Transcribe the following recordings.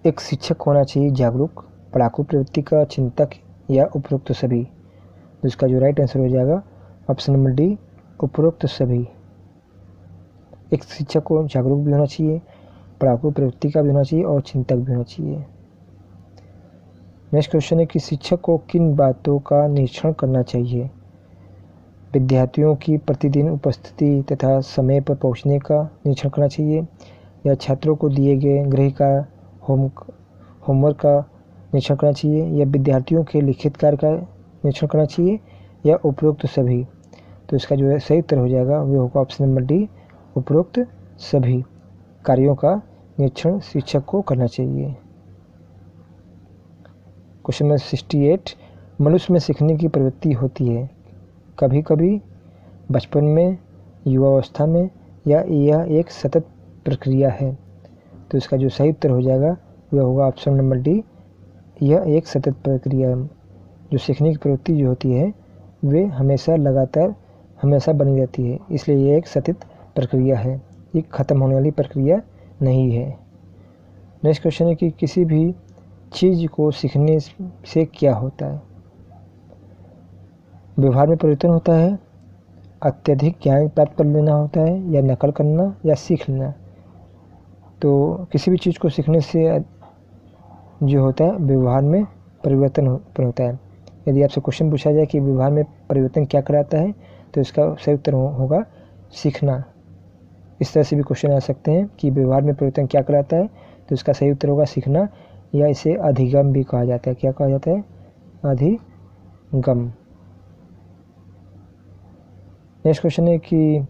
एक शिक्षक होना चाहिए जागरूक, पढ़ाकू प्रवृत्ति का चिंतक या उपरोक्त सभी। तो इसका जो राइट आंसर हो जाएगा ऑप्शन नंबर डी, उपरोक्त सभी। एक शिक्षक को जागरूक भी होना चाहिए, पढ़ाकू प्रवृत्ति का भी होना चाहिए और चिंतक भी होना चाहिए। नेक्स्ट क्वेश्चन है कि शिक्षक को किन बातों का निरीक्षण करना चाहिए? विद्यार्थियों की प्रतिदिन उपस्थिति तथा समय पर पहुंचने का निरीक्षण करना चाहिए, या छात्रों को दिए गए गृह का होमवर्क का निरीक्षण करना चाहिए, या विद्यार्थियों के लिखित कार्य का निरीक्षण करना चाहिए, या उपरोक्त सभी। तो इसका जो है सही उत्तर हो जाएगा वो होगा ऑप्शन नंबर डी, उपरोक्त सभी कार्यों का निरीक्षण शिक्षक को करना चाहिए। क्वेश्चन नंबर 68, मनुष्य में सीखने की प्रवृत्ति होती है कभी कभी, बचपन में, युवावस्था में, या यह एक सतत प्रक्रिया है? तो इसका जो सही उत्तर हो जाएगा वह होगा ऑप्शन नंबर डी, यह एक सतत प्रक्रिया। जो सीखने की प्रवृत्ति जो होती है वे हमेशा लगातार हमेशा बनी रहती है, इसलिए यह एक सतत प्रक्रिया है, ये ख़त्म होने वाली प्रक्रिया नहीं है। नेक्स्ट क्वेश्चन है कि किसी भी चीज़ को सीखने से क्या होता है? व्यवहार में परिवर्तन होता है, अत्यधिक ज्ञान प्राप्त कर लेना होता है, या नकल करना, या सीख लेना। तो किसी भी चीज़ को सीखने से जो होता है व्यवहार में परिवर्तन होता है। यदि आपसे क्वेश्चन पूछा जाए कि व्यवहार में परिवर्तन क्या कराता है, तो इसका सही उत्तर होगा सीखना। इस तरह से भी क्वेश्चन आ सकते हैं कि व्यवहार में परिवर्तन क्या कराता है, तो इसका सही उत्तर होगा सीखना, या इसे अधिगम भी कहा जाता है। क्या कहा जाता है? अधिगम। नेक्स्ट क्वेश्चन है कि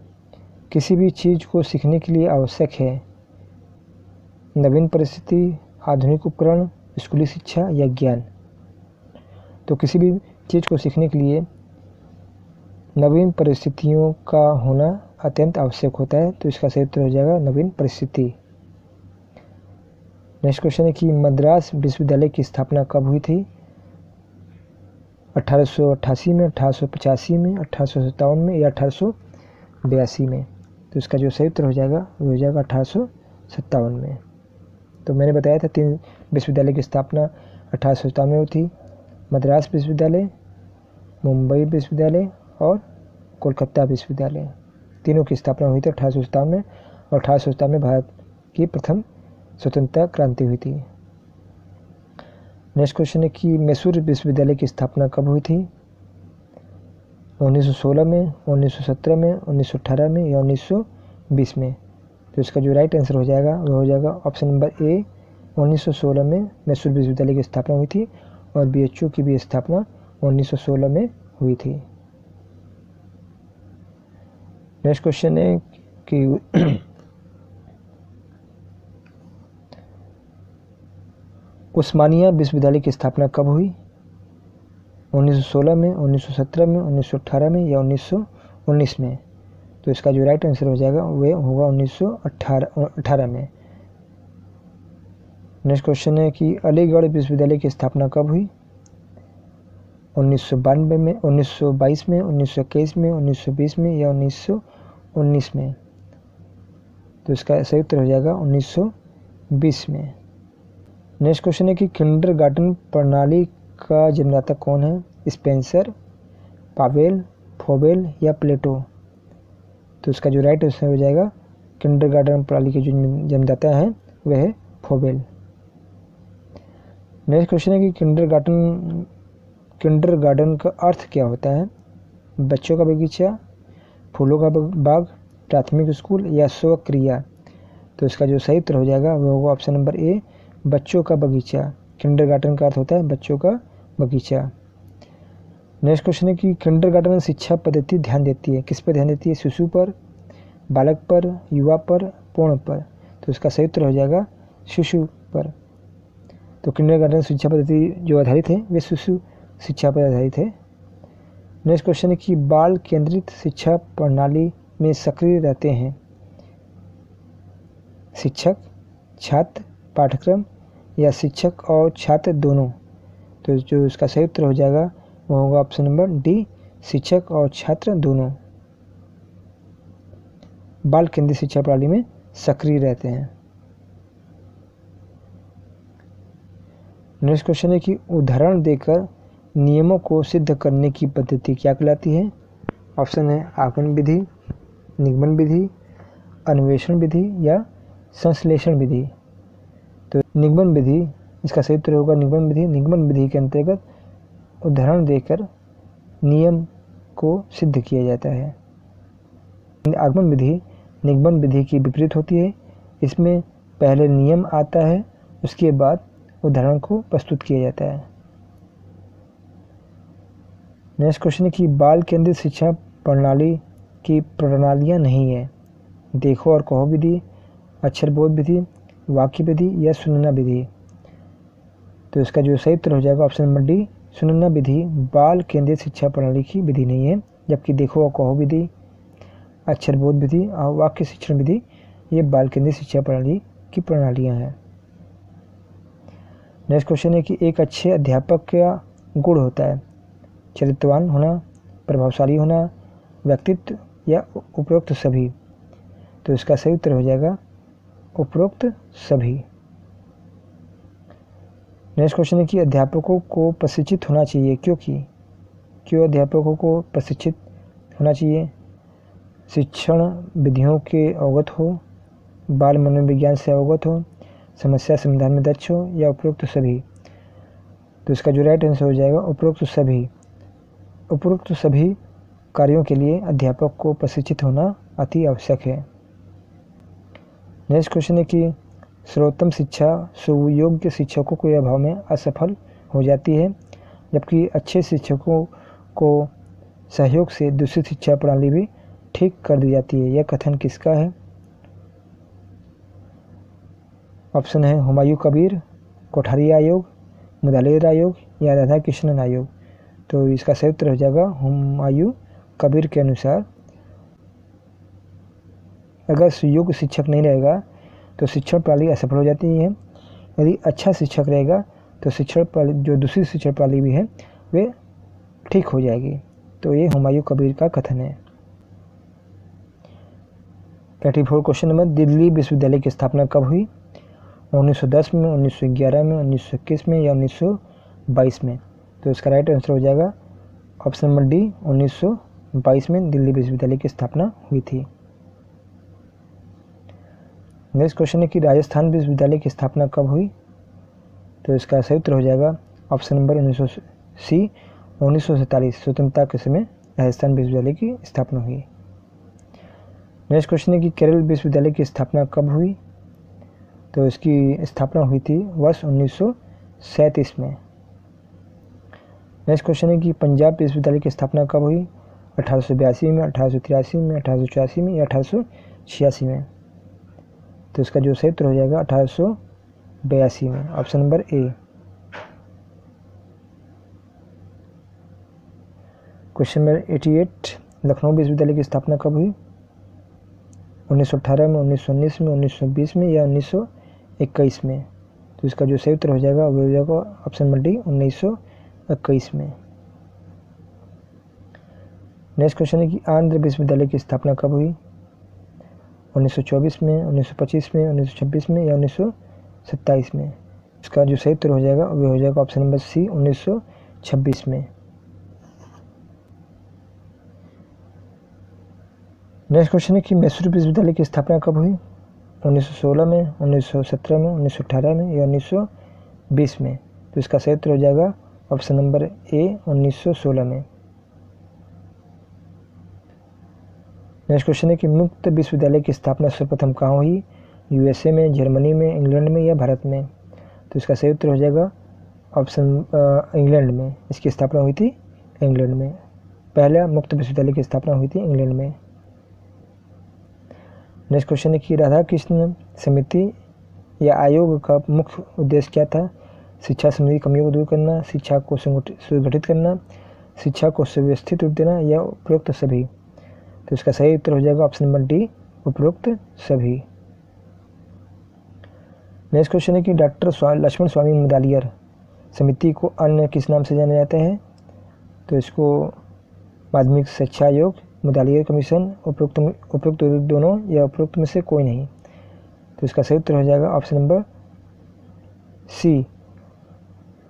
किसी भी चीज़ को सीखने के लिए आवश्यक है नवीन परिस्थिति, आधुनिक उपकरण, स्कूली शिक्षा, या ज्ञान। तो किसी भी चीज़ को सीखने के लिए नवीन परिस्थितियों का होना अत्यंत आवश्यक होता है, तो इसका सही उत्तर हो जाएगा नवीन परिस्थिति। नेक्स्ट क्वेश्चन है कि मद्रास विश्वविद्यालय की स्थापना कब हुई थी? 1888 में, 1885 में, 1857 में, या 1882 में? तो इसका जो सही उत्तर हो जाएगा वो हो जाएगा 1857 में। तो मैंने बताया था 3 विश्वविद्यालय की स्थापना 1857 में हुई थी, मद्रास विश्वविद्यालय, मुंबई विश्वविद्यालय और कोलकाता विश्वविद्यालय। तीनों की स्थापना हुई थी 1857 में, और 1857 में भारत की प्रथम स्वतंत्रता क्रांति हुई थी। नेक्स्ट क्वेश्चन है कि मैसूर विश्वविद्यालय की स्थापना कब हुई थी? 1916 में, 1917 में, 1918 में, या 1920 में? तो इसका जो राइट आंसर हो जाएगा वो हो जाएगा ऑप्शन नंबर ए, 1916 में मैसूर विश्वविद्यालय की स्थापना हुई थी, और BHU की भी स्थापना 1916 में हुई थी। नेक्स्ट क्वेश्चन है कि उस्मानिया विश्वविद्यालय की स्थापना कब हुई? 1916 में, 1917 में, 1918 में, या 1919 में? तो इसका जो राइट आंसर हो जाएगा वह होगा 1918 में। नेक्स्ट क्वेश्चन है कि अलीगढ़ विश्वविद्यालय की स्थापना कब हुई? 1992 में, 1922 में, 1921 में, 1920 में, या 1919 में? तो इसका सही उत्तर हो जाएगा 1920 में। नेक्स्ट क्वेश्चन है कि किंडरगार्टन प्रणाली का जन्मदाता कौन है? स्पेंसर, पावेल, फोबेल, या प्लेटो? तो इसका जो राइट आंसर हो जाएगा किंडरगार्टन प्रणाली के जो जन्मदाता हैं वह है फोबेल। नेक्स्ट क्वेश्चन है कि किंडरगार्टन का अर्थ क्या होता है? बच्चों का बगीचा, फूलों का बाग, प्राथमिक स्कूल, या स्व क्रिया? तो इसका जो सही उत्तर हो जाएगा वह होगा ऑप्शन नंबर ए, बच्चों का बगीचा। किंडरगार्टन का अर्थ होता है बच्चों का बगीचा। नेक्स्ट क्वेश्चन है कि किंडरगार्टन शिक्षा पद्धति ध्यान देती है, किस पर ध्यान देती है? शिशु पर, बालक पर, युवा पर, पूर्ण पर? तो इसका सही उत्तर हो जाएगा शिशु पर। तो किंडरगार्टन शिक्षा पद्धति जो आधारित है वे शिशु शिक्षा पर आधारित है। नेक्स्ट क्वेश्चन है कि बाल केंद्रित शिक्षा प्रणाली में सक्रिय रहते हैं शिक्षक, छात्र, पाठ्यक्रम, या शिक्षक और छात्र दोनों? तो जो इसका सही उत्तर हो जाएगा वो होगा ऑप्शन नंबर डी, शिक्षक और छात्र दोनों बाल केंद्रित शिक्षा प्रणाली में सक्रिय रहते हैं। नेक्स्ट क्वेश्चन है कि उदाहरण देकर नियमों को सिद्ध करने की पद्धति क्या कहलाती है। ऑप्शन है आगमन विधि, निगमन विधि, अन्वेषण विधि या संश्लेषण विधि। तो निगमन विधि, इसका सही उत्तर होगा निगमन विधि। निगमन विधि के अंतर्गत उदाहरण देकर नियम को सिद्ध किया जाता है। आगमन विधि निगमन विधि की विपरीत होती है। इसमें पहले नियम आता है, उसके बाद उदाहरण को प्रस्तुत किया जाता है। नेक्स्ट क्वेश्चन है कि बाल केंद्रित शिक्षा प्रणाली की प्रणालियाँ नहीं है। देखो और कहो विधि, अक्षरबोध विधि, वाक्य विधि या सुनना विधि। तो इसका जो सही उत्तर हो जाएगा ऑप्शन नंबर डी, सुनना विधि बाल केंद्रित शिक्षा प्रणाली की विधि नहीं है, जबकि देखो और कहो विधि, अक्षरबोध विधि और वाक्य शिक्षण विधि ये बाल केंद्रित शिक्षा प्रणाली की प्रणालियाँ हैं। नेक्स्ट क्वेश्चन है कि एक अच्छे अध्यापक का गुण होता है चरित्रवान होना, प्रभावशाली होना, व्यक्तित्व या उपरोक्त सभी। तो इसका सही उत्तर हो जाएगा उपरोक्त सभी। नेक्स्ट क्वेश्चन है कि अध्यापकों को प्रशिक्षित होना चाहिए क्यों अध्यापकों को प्रशिक्षित होना चाहिए। शिक्षण विधियों के अवगत हो, बाल मनोविज्ञान से अवगत हो, समस्या समाधान में दक्ष हो या उपरोक्त सभी। तो इसका जो राइट आंसर हो जाएगा उपरोक्त सभी। उपरोक्त सभी कार्यों के लिए अध्यापक को प्रशिक्षित होना अति आवश्यक है। नेक्स्ट क्वेश्चन है कि सर्वोत्तम शिक्षा सुयोग्य शिक्षकों के अभाव में असफल हो जाती है, जबकि अच्छे शिक्षकों को सहयोग से दूसरी शिक्षा प्रणाली भी ठीक कर दी जाती है। यह कथन किसका है। ऑप्शन है हुमायूं कबीर, कोठारी आयोग, मुदालिर आयोग या राधा कृष्णन आयोग। तो इसका सही उत्तर हो जाएगा हुमायूं कबीर के अनुसार अगर सुयोग्य शिक्षक नहीं रहेगा तो शिक्षण प्रणाली असफल हो जाती है। यदि अच्छा शिक्षक रहेगा तो शिक्षण प्रणाली जो दूसरी शिक्षण प्रणाली भी है वे ठीक हो जाएगी। तो ये हुमायूं कबीर का कथन है। 34 क्वेश्चन नंबर, दिल्ली विश्वविद्यालय की स्थापना कब हुई। 1910 में, 1911 में, 1921 में या 1922 में। तो इसका राइट आंसर हो जाएगा ऑप्शन नंबर डी, 1922 में दिल्ली विश्वविद्यालय की स्थापना हुई थी। नेक्स्ट क्वेश्चन है कि राजस्थान विश्वविद्यालय की स्थापना कब हुई। तो इसका सही उत्तर हो जाएगा ऑप्शन नंबर 1947 स्वतंत्रता के समय राजस्थान विश्वविद्यालय की स्थापना हुई। नेक्स्ट क्वेश्चन है कि केरल विश्वविद्यालय की स्थापना कब हुई। तो इसकी स्थापना हुई थी वर्ष 1937 में। नेक्स्ट क्वेश्चन है कि पंजाब विश्वविद्यालय की स्थापना कब हुई। 1882 में, 1883 में, 1884 में या 1886 में। तो इसका जो सही उत्तर हो जाएगा 1882 में, option number A. Question number 88, Lucknow विश्वविद्यालय की स्थापना कब हुई। 1918 में, 1919 में, 1920 में या 1921 में। तो इसका जो सही उत्तर हो जाएगा वो हो जाएगा ऑप्शन नंबर डी, 1921 में। नेक्स्ट क्वेश्चन है कि आंध्र विश्वविद्यालय की स्थापना कब हुई। 1924 में, 1925 में, 1926 में या 1927 में। इसका जो सही उत्तर हो जाएगा वो हो जाएगा ऑप्शन नंबर सी, 1926 में। नेक्स्ट क्वेश्चन है कि मैसूर विश्वविद्यालय की स्थापना कब हुई। 1916 में, 1917 में, 1918 में या 1920 में। तो इसका सही उत्तर हो जाएगा ऑप्शन नंबर ए, 1916 में। नेक्स्ट क्वेश्चन है कि मुक्त विश्वविद्यालय की स्थापना सर्वप्रथम कहाँ हुई। यूएसए में, जर्मनी में, इंग्लैंड में या भारत में। तो इसका सही उत्तर हो जाएगा ऑप्शन इंग्लैंड में। इसकी स्थापना हुई थी इंग्लैंड में। पहला मुक्त विश्वविद्यालय की स्थापना हुई थी इंग्लैंड में। नेक्स्ट क्वेश्चन है कि राधा कृष्ण समिति या आयोग का मुख्य उद्देश्य क्या था। शिक्षा संबंधी कमियों को दूर करना, शिक्षा को सुगठित करना, शिक्षा को सुव्यवस्थित रूप देना या उपरोक्त सभी। तो इसका सही उत्तर हो जाएगा ऑप्शन नंबर डी, उपरोक्त सभी। नेक्स्ट क्वेश्चन है कि डॉक्टर लक्ष्मण स्वामी मुदालियर समिति को अन्य किस नाम से जाना जाता है। तो इसको माध्यमिक शिक्षा आयोग, मुदालियर कमीशन, उपरोक्त दोनों या उपरोक्त में से कोई नहीं। तो इसका सही उत्तर हो जाएगा ऑप्शन नंबर सी,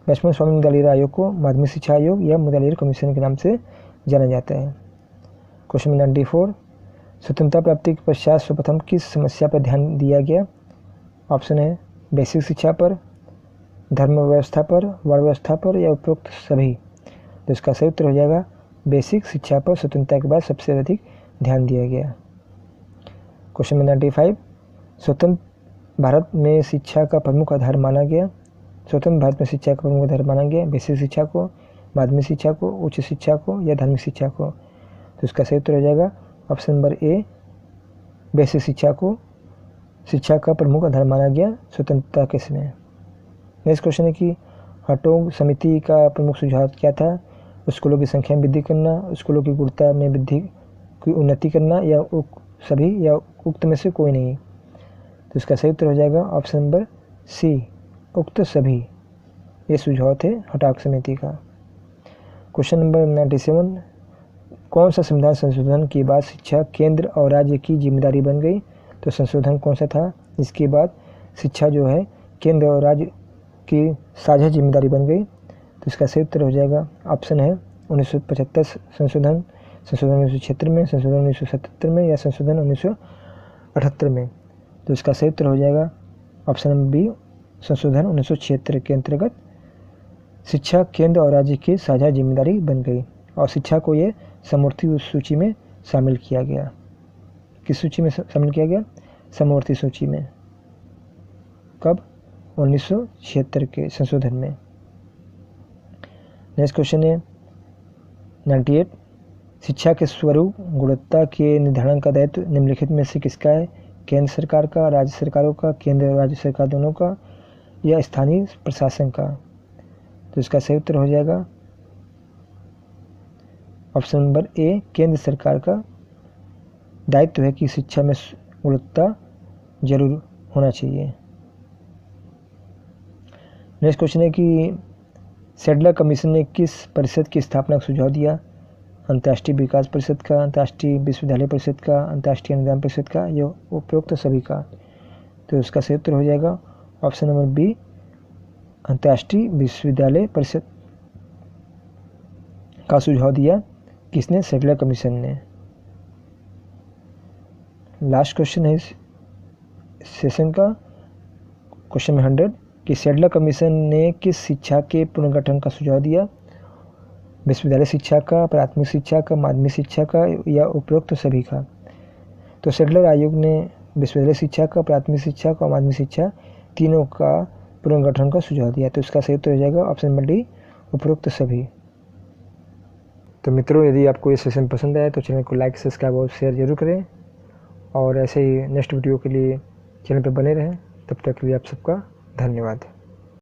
बचपन स्वामी मुदालिर आयोग को माध्यमिक शिक्षा आयोग या मुदालिर कमीशन के नाम से जाना जाता है। क्वेश्चन नंबर 94, स्वतंत्रता प्राप्ति के पश्चात सर्वप्रथम किस समस्या पर ध्यान दिया गया? ऑप्शन है बेसिक शिक्षा पर, धर्म व्यवस्था पर, वर्ण व्यवस्था पर या उपरोक्त सभी। तो इसका सही उत्तर हो जाएगा बेसिक शिक्षा पर स्वतंत्रता के बाद सबसे अधिक ध्यान दिया गया। क्वेश्चन नंबर 95, स्वतंत्र भारत में शिक्षा का प्रमुख आधार माना गया। स्वतंत्र भारत में शिक्षा का प्रमुख आधार माना गया बेसिक शिक्षा को, माध्यमिक शिक्षा को, उच्च शिक्षा को या धार्मिक शिक्षा को। तो इसका सही उत्तर हो जाएगा ऑप्शन नंबर ए, बेसिक शिक्षा को शिक्षा का प्रमुख आधार माना गया स्वतंत्रता के समय। नेक्स्ट क्वेश्चन है कि हटोग समिति का प्रमुख सुझाव क्या था? स्कूलों की संख्या में वृद्धि करना, स्कूलों की गुणवत्ता में वृद्धि की उन्नति करना या सभी या उक्त में से कोई नहीं। तो इसका सही उत्तर हो जाएगा ऑप्शन नंबर सी, उक्त सभी। ये सुझाव थे हटाग समिति का। क्वेश्चन नंबर 97, कौन सा संविधान संशोधन के बाद शिक्षा केंद्र और राज्य की जिम्मेदारी बन गई? तो संशोधन कौन सा था इसके बाद शिक्षा जो है केंद्र और राज्य की साझा जिम्मेदारी बन गई? तो इसका सही उत्तर हो जाएगा ऑप्शन है 1975 संशोधन 1976 में, संशोधन 1977 में या संशोधन 1978 में। तो इसका सही उत्तर हो जाएगा ऑप्शन नंबर बी, संशोधन 1976 के अंतर्गत शिक्षा केंद्र और राज्य की साझा जिम्मेदारी बन गई और शिक्षा को ये समवर्ती सूची में शामिल किया गया। किस सूची में शामिल किया गया? समवर्ती सूची में। कब? 1976 के संशोधन में। नेक्स्ट क्वेश्चन है 98, शिक्षा के स्वरूप गुणवत्ता के निर्धारण का दायित्व निम्नलिखित में से किसका है? केंद्र सरकार का, राज्य सरकारों का, केंद्र और राज्य सरकार दोनों का या स्थानीय प्रशासन का? तो इसका सही उत्तर हो जाएगा ऑप्शन नंबर ए, केंद्र सरकार का दायित्व है कि शिक्षा में गुणवत्ता जरूर होना चाहिए। नेक्स्ट क्वेश्चन है कि सैडलर कमीशन ने किस परिषद की स्थापना का सुझाव दिया? अंतर्राष्ट्रीय विकास परिषद का, अंतर्राष्ट्रीय विश्वविद्यालय परिषद का, अंतर्राष्ट्रीय अनुदान परिषद का या उपरोक्त सभी का? तो इसका सही उत्तर हो जाएगा ऑप्शन नंबर बी, अंतर्राष्ट्रीय विश्वविद्यालय परिषद का सुझाव दिया किसने? सैडलर कमीशन ने। लास्ट क्वेश्चन है इस सेशन का, क्वेश्चन 100, कि सैडलर कमीशन ने किस शिक्षा के पुनर्गठन का सुझाव दिया? विश्वविद्यालय शिक्षा का, प्राथमिक शिक्षा का, माध्यमिक शिक्षा का या उपरोक्त सभी का? तो सैडलर आयोग ने विश्वविद्यालय शिक्षा का, प्राथमिक शिक्षा का, माध्यमिक शिक्षा तीनों का पुनर्गठन का सुझाव दिया। तो इसका सही उत्तर हो जाएगा ऑप्शन नंबर डी, उपरोक्त सभी। तो मित्रों, यदि आपको ये सेशन पसंद आया तो चैनल को लाइक, सब्सक्राइब और शेयर जरूर करें और ऐसे ही नेक्स्ट वीडियो के लिए चैनल पर बने रहें। तब तक के लिए आप सबका धन्यवाद।